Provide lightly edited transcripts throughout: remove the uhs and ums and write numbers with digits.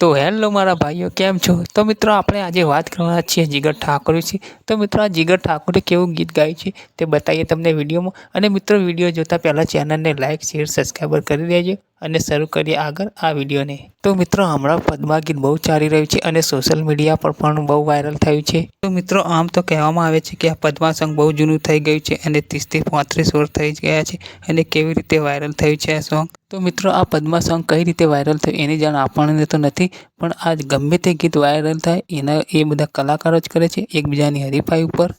તો હેલો મારા ભાઈઓ, કેમ છો? તો મિત્રો આપણે આજે વાત કરવાના છીએ જીગર ઠાકોર વિશે. તો મિત્રો આ જીગર ઠાકોરે કેવું ગીત ગાયું છે તે બતાવીએ તમને વિડીયોમાં. અને મિત્રો વિડીયો જોતા પહેલાં ચેનલને લાઇક શેર સબસ્ક્રાઈબર કરી દેજો અને શરૂ કરીએ આગળ આ વિડીયોને. તો મિત્રો હમણાં પદ્મા ગીત બહુ ચાલી રહ્યું છે અને સોશિયલ મીડિયા પર પણ બહુ વાયરલ થયું છે. તો મિત્રો આમ તો કહેવામાં આવે છે કે આ પદ્મા સોંગ બહુ જૂનું થઈ ગયું છે અને 30 થી 35 વર્ષ થઈ ગયા છે. અને કેવી રીતે વાયરલ થયું છે આ સોંગ. તો મિત્રો આ પદ્મા સોંગ કઈ રીતે વાયરલ થયું એની જાણ આપણને તો નથી, પણ આ ગમે તે ગીત વાયરલ થાય એ બધા કલાકારો જ કરે છે એકબીજાની હરીફાઈ ઉપર.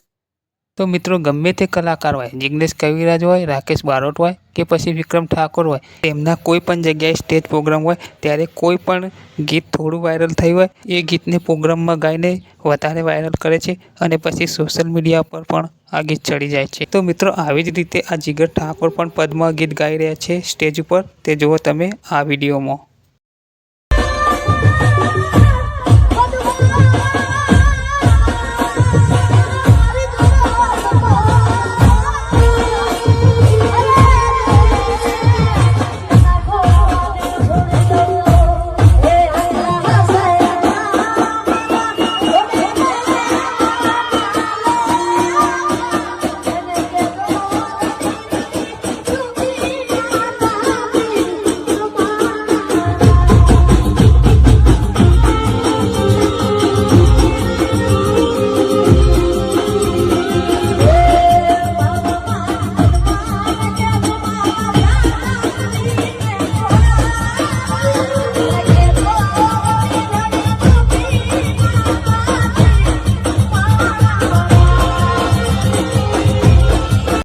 તો મિત્રો ગમે તે કલાકાર હોય, જિગ્નેશ કવિરાજ હોય, રાકેશ બારોટ હોય કે પછી વિક્રમ ઠાકોર હોય, તેમના કોઈ પણ જગ્યાએ સ્ટેજ પ્રોગ્રામ હોય ત્યારે કોઈ પણ ગીત થોડું વાયરલ થયું હોય એ ગીતને પ્રોગ્રામમાં ગાઈને વધારે વાયરલ કરે છે અને પછી સોશિયલ મીડિયા પર પણ આ ગીત ચડી જાય છે. તો મિત્રો આવી જ રીતે આ જીગર ઠાકોર પણ પદ્મા ગીત ગાઈ રહ્યા છે સ્ટેજ ઉપર, તે જુઓ તમે આ વિડીયોમાં.